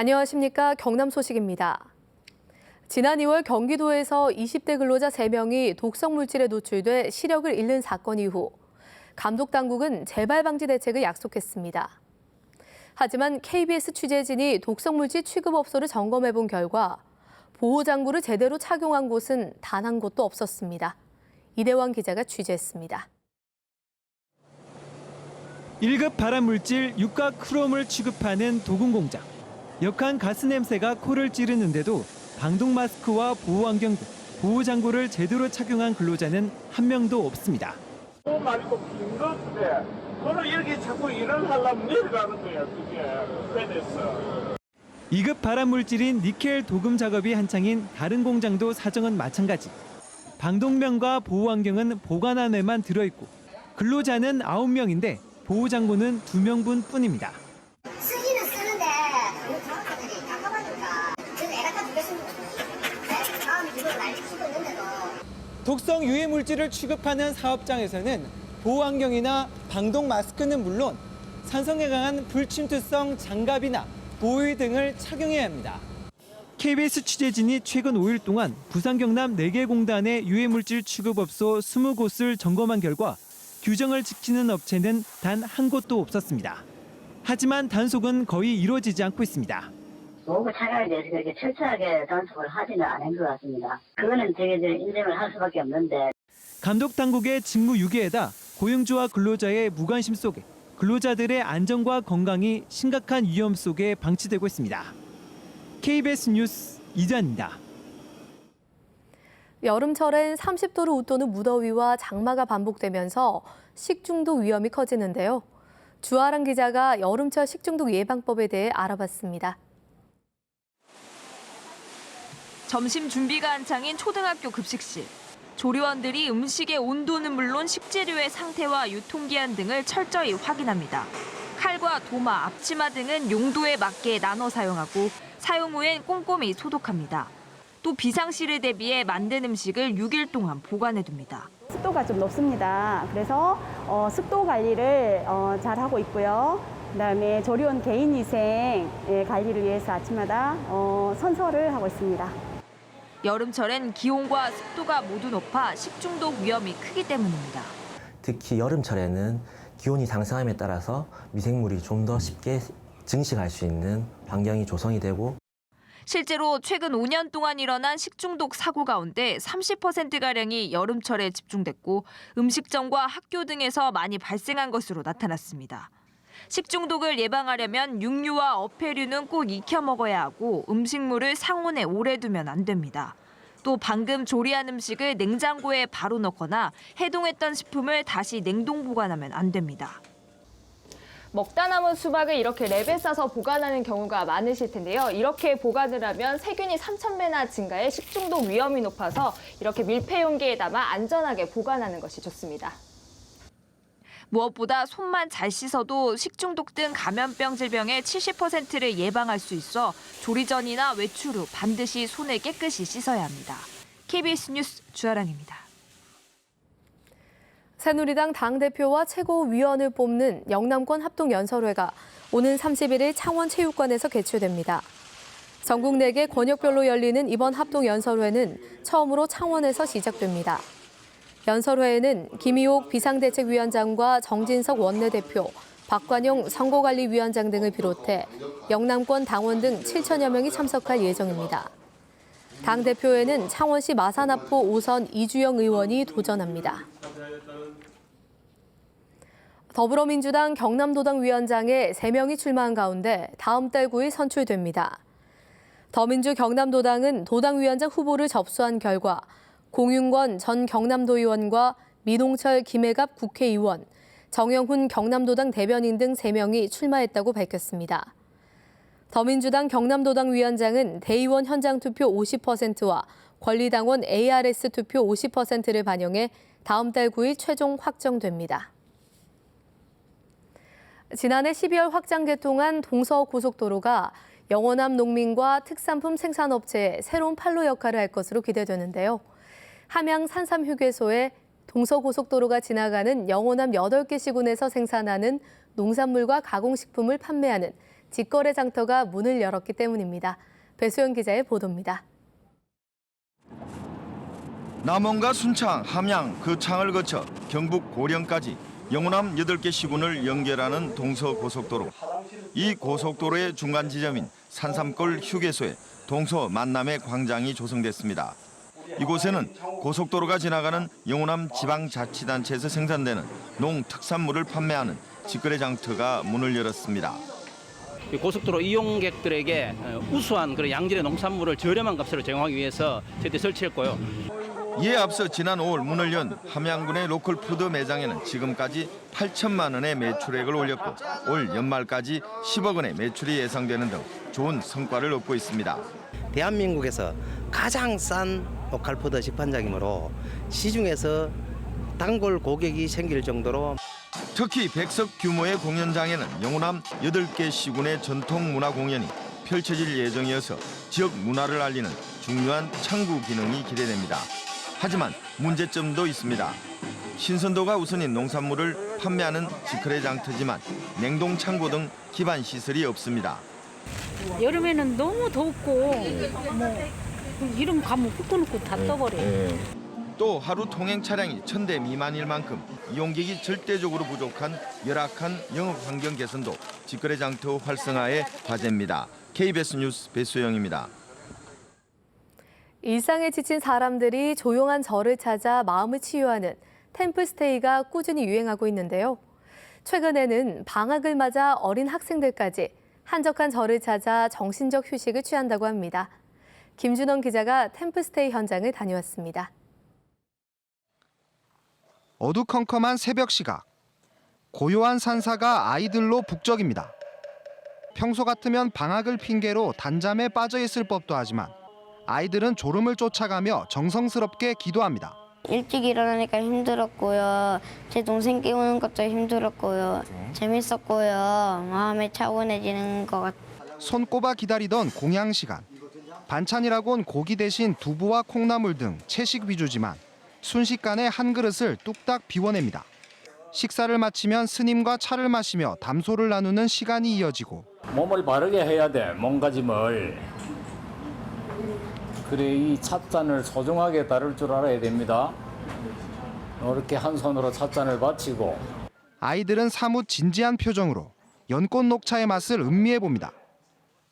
안녕하십니까. 경남 소식입니다. 지난 2월 경기도에서 20대 근로자 3명이 독성 물질에 노출돼 시력을 잃는 사건 이후 감독당국은 재발 방지 대책을 약속했습니다. 하지만 KBS 취재진이 독성 물질 취급업소를 점검해본 결과 보호장구를 제대로 착용한 곳은 단 한 곳도 없었습니다. 이대왕 기자가 취재했습니다. 1급 발암물질 유가 크롬을 취급하는 도금공장. 역한 가스 냄새가 코를 찌르는데도 방독 마스크와 보호안경 등 보호장구를 제대로 착용한 근로자는 한 명도 없습니다. 말고 긴 건데 그걸 여기 자꾸 일을 하려면 내려가는 거야. 그게 배에서. 2급 발암물질인 니켈 도금 작업이 한창인 다른 공장도 사정은 마찬가지. 방독면과 보호안경은 보관 안에만 들어있고 근로자는 9명인데 보호장구는 2명분 뿐입니다. 쓰기는 쓰는데 우리 정확하들이 깜깜하니까 그래서 애가 다 죽겠습니다. 마음이 기분 난리 치고 있는데도. 독성 유해 물질을 취급하는 사업장에서는 보호안경이나 방독 마스크는 물론 산성에 강한 불침투성 장갑이나 보호의 등을 착용해야 합니다. KBS 취재진이 최근 5일 동안 부산 경남 4개 공단의 유해물질 취급업소 20곳을 점검한 결과 규정을 지키는 업체는 단 한 곳도 없었습니다. 하지만 단속은 거의 이루어지지 않고 있습니다. 보호 착용에 대해서 그렇게 철저하게 단속을 하지는 않은 것 같습니다. 그거는 저희들 인정을 할 수밖에 없는데. 감독 당국의 직무 유기에다 고용주와 근로자의 무관심 속에 근로자들의 안전과 건강이 심각한 위험 속에 방치되고 있습니다. KBS 뉴스 이재환입니다. 여름철엔 30도를 웃도는 무더위와 장마가 반복되면서 식중독 위험이 커지는데요. 주아랑 기자가 여름철 식중독 예방법에 대해 알아봤습니다. 점심 준비가 한창인 초등학교 급식실. 조리원들이 음식의 온도는 물론 식재료의 상태와 유통기한 등을 철저히 확인합니다. 칼과 도마, 앞치마 등은 용도에 맞게 나눠 사용하고 사용 후엔 꼼꼼히 소독합니다. 또 비상시를 대비해 만든 음식을 6일 동안 보관해둡니다. 습도가 좀 높습니다. 그래서 습도 관리를 잘 하고 있고요. 그다음에 조리원 개인위생 관리를 위해서 아침마다 선서를 하고 있습니다. 여름철엔 기온과 습도가 모두 높아 식중독 위험이 크기 때문입니다. 특히 여름철에는 기온이 상승함에 따라서 미생물이 좀 더 쉽게 증식할 수 있는 환경이 조성이 되고 실제로 최근 5년 동안 일어난 식중독 사고 가운데 30%가량이 여름철에 집중됐고 음식점과 학교 등에서 많이 발생한 것으로 나타났습니다. 식중독을 예방하려면 육류와 어패류는 꼭 익혀 먹어야 하고 음식물을 상온에 오래 두면 안 됩니다. 또 방금 조리한 음식을 냉장고에 바로 넣거나 해동했던 식품을 다시 냉동 보관하면 안 됩니다. 먹다 남은 수박을 이렇게 랩에 싸서 보관하는 경우가 많으실 텐데요. 이렇게 보관을 하면 세균이 3,000배나 증가해 식중독 위험이 높아서 이렇게 밀폐 용기에 담아 안전하게 보관하는 것이 좋습니다. 무엇보다 손만 잘 씻어도 식중독 등 감염병 질병의 70%를 예방할 수 있어 조리 전이나 외출 후 반드시 손을 깨끗이 씻어야 합니다. KBS 뉴스 주아랑입니다. 새누리당 당대표와 최고위원을 뽑는 영남권 합동연설회가 오는 31일 창원체육관에서 개최됩니다. 전국 4개 권역별로 열리는 이번 합동연설회는 처음으로 창원에서 시작됩니다. 연설회에는 김희옥 비상대책위원장과 정진석 원내대표, 박관용 선거관리위원장 등을 비롯해 영남권 당원 등 7천여 명이 참석할 예정입니다. 당대표에는 창원시 마산하포 5선 이주영 의원이 도전합니다. 더불어민주당 경남도당 위원장에 3명이 출마한 가운데 다음 달 9일 선출됩니다. 더민주 경남도당은 도당위원장 후보를 접수한 결과 공윤권 전 경남도의원과 미동철 김해갑 국회의원, 정영훈 경남도당 대변인 등 3명이 출마했다고 밝혔습니다. 더민주당 경남도당 위원장은 대의원 현장 투표 50%와 권리당원 ARS 투표 50%를 반영해 다음 달 9일 최종 확정됩니다. 지난해 12월 확장 개통한 동서고속도로가 영호남 농민과 특산품 생산업체의 새로운 판로 역할을 할 것으로 기대되는데요. 함양 산삼휴게소에 동서고속도로가 지나가는 영호남 8개 시군에서 생산하는 농산물과 가공식품을 판매하는 직거래 장터가 문을 열었기 때문입니다. 배수영 기자의 보도입니다. 남원과 순창, 함양 그 창을 거쳐 경북 고령까지 영호남 8개 시군을 연결하는 동서고속도로. 이 고속도로의 중간 지점인 산삼골 휴게소에 동서 만남의 광장이 조성됐습니다. 이곳에는 고속도로가 지나가는 영호남 지방자치단체에서 생산되는 농특산물을 판매하는 직거래 장터가 문을 열었습니다. 고속도로 이용객들에게 우수한 그런 양질의 농산물을 저렴한 값으로 제공하기 위해서 저희들이 설치했고요. 이에 앞서 지난 5월 문을 연 함양군의 로컬 푸드 매장에는 지금까지 8천만 원의 매출액을 올렸고 올 연말까지 10억 원의 매출이 예상되는 등 좋은 성과를 얻고 있습니다. 대한민국에서 가장 싼 로컬 푸드 식판장이므로 시중에서 단골 고객이 생길 정도로 특히 100석 규모의 공연장에는 영호남 8개 시군의 전통 문화 공연이 펼쳐질 예정이어서 지역 문화를 알리는 중요한 창구 기능이 기대됩니다. 하지만 문제점도 있습니다. 신선도가 우선인 농산물을 판매하는 직거래 장터지만 냉동 창고 등 기반 시설이 없습니다. 여름에는 너무 덥고 이름 가면 끄놓고 다 떠버려요. 또 하루 통행 차량이 1000대 미만일 만큼 이용객이 절대적으로 부족한 열악한 영업 환경 개선도 직거래 장터 활성화의 과제입니다. KBS 뉴스 배수영입니다. 일상에 지친 사람들이 조용한 절을 찾아 마음을 치유하는 템플스테이가 꾸준히 유행하고 있는데요. 최근에는 방학을 맞아 어린 학생들까지 한적한 절을 찾아 정신적 휴식을 취한다고 합니다. 김준원 기자가 템플스테이 현장을 다녀왔습니다. 어두컴컴한 새벽 시각. 고요한 산사가 아이들로 북적입니다. 평소 같으면 방학을 핑계로 단잠에 빠져 있을 법도 하지만 아이들은 졸음을 쫓아가며 정성스럽게 기도합니다. 일찍 일어나니까 힘들었고요. 제 동생 깨우는 것도 힘들었고요. 재밌었고요. 마음이 차분해지는 것 같아요. 손꼽아 기다리던 공양 시간. 반찬이라곤 고기 대신 두부와 콩나물 등 채식 위주지만 순식간에 한 그릇을 뚝딱 비워냅니다. 식사를 마치면 스님과 차를 마시며 담소를 나누는 시간이 이어지고 몸을 바르게 해야 돼. 몸가짐을. 그래 이 찻잔을 소중하게 다룰 줄 알아야 됩니다. 이렇게 한 손으로 찻잔을 받치고 아이들은 사뭇 진지한 표정으로 연꽃 녹차의 맛을 음미해 봅니다.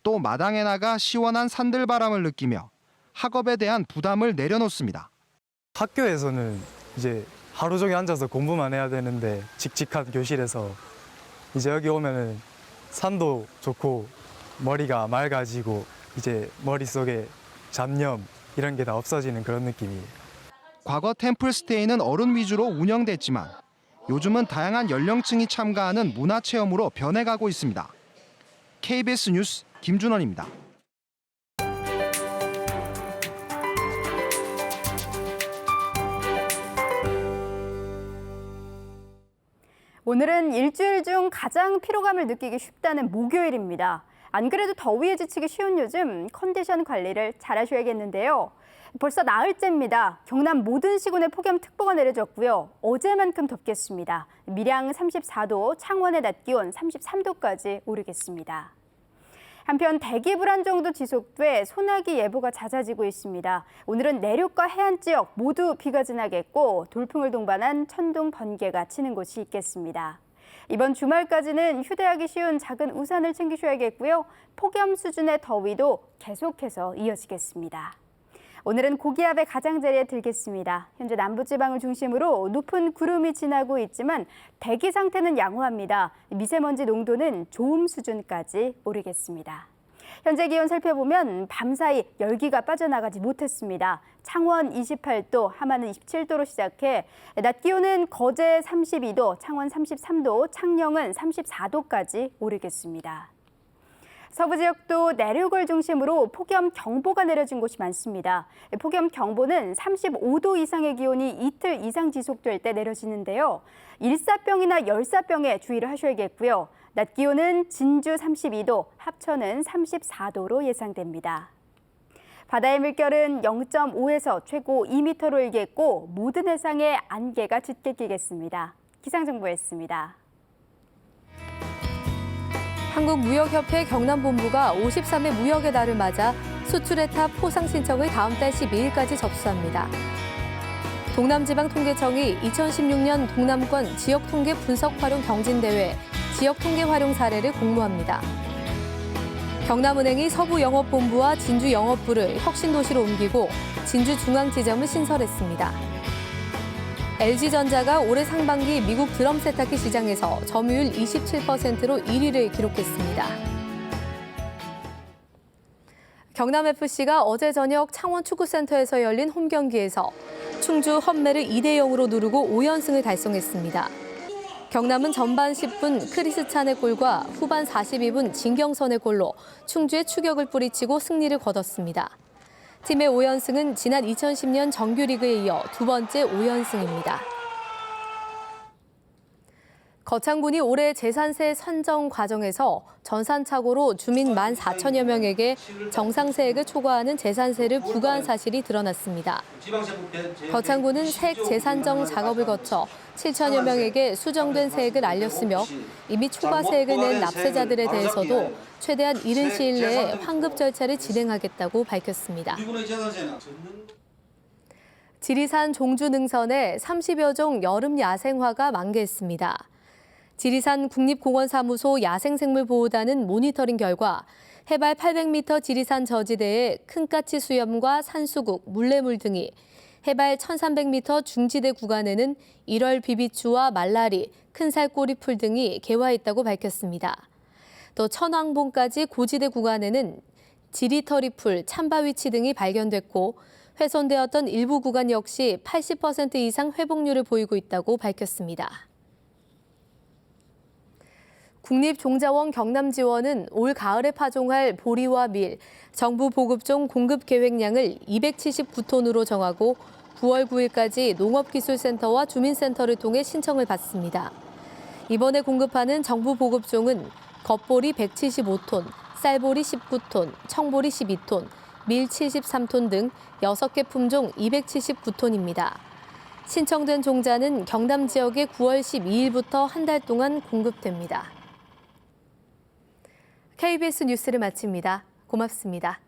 또 마당에 나가 시원한 산들바람을 느끼며 학업에 대한 부담을 내려놓습니다. 학교에서는 이제 하루 종일 앉아서 공부만 해야 되는데 칙칙한 교실에서 이제 여기 오면은 산도 좋고 머리가 맑아지고 이제 머릿속에 잡념 이런 게 다 없어지는 그런 느낌이에요. 과거 템플스테이는 어른 위주로 운영됐지만 요즘은 다양한 연령층이 참가하는 문화체험으로 변해가고 있습니다. KBS 뉴스 김준원입니다. 오늘은 일주일 중 가장 피로감을 느끼기 쉽다는 목요일입니다. 안 그래도 더위에 지치기 쉬운 요즘 컨디션 관리를 잘 하셔야겠는데요. 벌써 나흘째입니다. 경남 모든 시군에 폭염특보가 내려졌고요. 어제만큼 덥겠습니다. 밀양 34도, 창원의 낮 기온 33도까지 오르겠습니다. 한편 대기 불안정도 지속돼 소나기 예보가 잦아지고 있습니다. 오늘은 내륙과 해안 지역 모두 비가 지나겠고 돌풍을 동반한 천둥, 번개가 치는 곳이 있겠습니다. 이번 주말까지는 휴대하기 쉬운 작은 우산을 챙기셔야겠고요. 폭염 수준의 더위도 계속해서 이어지겠습니다. 오늘은 고기압의 가장자리에 들겠습니다. 현재 남부지방을 중심으로 높은 구름이 지나고 있지만 대기 상태는 양호합니다. 미세먼지 농도는 좋음 수준까지 오르겠습니다. 현재 기온 살펴보면 밤사이 열기가 빠져나가지 못했습니다. 창원 28도, 함안은 27도로 시작해 낮 기온은 거제 32도, 창원 33도, 창녕은 34도까지 오르겠습니다. 서부 지역도 내륙을 중심으로 폭염경보가 내려진 곳이 많습니다. 폭염경보는 35도 이상의 기온이 이틀 이상 지속될 때 내려지는데요. 일사병이나 열사병에 주의를 하셔야겠고요. 낮 기온은 진주 32도, 합천은 34도로 예상됩니다. 바다의 물결은 0.5에서 최고 2m로 일겠고 모든 해상에 안개가 짙게 끼겠습니다. 기상정보였습니다. 한국무역협회 경남본부가 53회 무역의 달을 맞아 수출의 탑 포상 신청을 다음 달 12일까지 접수합니다. 동남지방통계청이 2016년 동남권 지역통계 분석활용 경진대회 지역통계 활용 사례를 공모합니다. 경남은행이 서부영업본부와 진주영업부를 혁신도시로 옮기고 진주중앙지점을 신설했습니다. LG전자가 올해 상반기 미국 드럼 세탁기 시장에서 점유율 27%로 1위를 기록했습니다. 경남FC가 어제 저녁 창원축구센터에서 열린 홈경기에서 충주 험매를 2대0으로 누르고 5연승을 달성했습니다. 경남은 전반 10분 크리스찬의 골과 후반 42분 진경선의 골로 충주의 추격을 뿌리치고 승리를 거뒀습니다. 팀의 5연승은 지난 2010년 정규리그에 이어 두 번째 5연승입니다. 거창군이 올해 재산세 선정 과정에서 전산착오로 주민 14,000여 명에게 정상세액을 초과하는 재산세를 부과한 사실이 드러났습니다. 거창군은 세액 재산정 작업을 거쳐 7,000여 명에게 수정된 세액을 알렸으며 이미 초과 세액을 낸 납세자들에 대해서도 최대한 이른 시일 내에 환급 절차를 진행하겠다고 밝혔습니다. 지리산 종주 능선에 30여 종 여름 야생화가 만개했습니다. 지리산 국립공원사무소 야생생물보호단은 모니터링 결과 해발 800m 지리산 저지대의 큰까치 수염과 산수국, 물레물 등이 해발 1300m 중지대 구간에는 1월 비비추와 말라리, 큰살꼬리풀 등이 개화했다고 밝혔습니다. 또 천왕봉까지 고지대 구간에는 지리터리풀, 참바위치 등이 발견됐고 훼손되었던 일부 구간 역시 80% 이상 회복률을 보이고 있다고 밝혔습니다. 국립종자원 경남지원은 올 가을에 파종할 보리와 밀, 정부 보급종 공급 계획량을 279톤으로 정하고 9월 9일까지 농업기술센터와 주민센터를 통해 신청을 받습니다. 이번에 공급하는 정부 보급종은 겉보리 175톤, 쌀보리 19톤, 청보리 12톤, 밀 73톤 등 6개 품종 279톤입니다. 신청된 종자는 경남 지역에 9월 12일부터 한 달 동안 공급됩니다. KBS 뉴스를 마칩니다. 고맙습니다.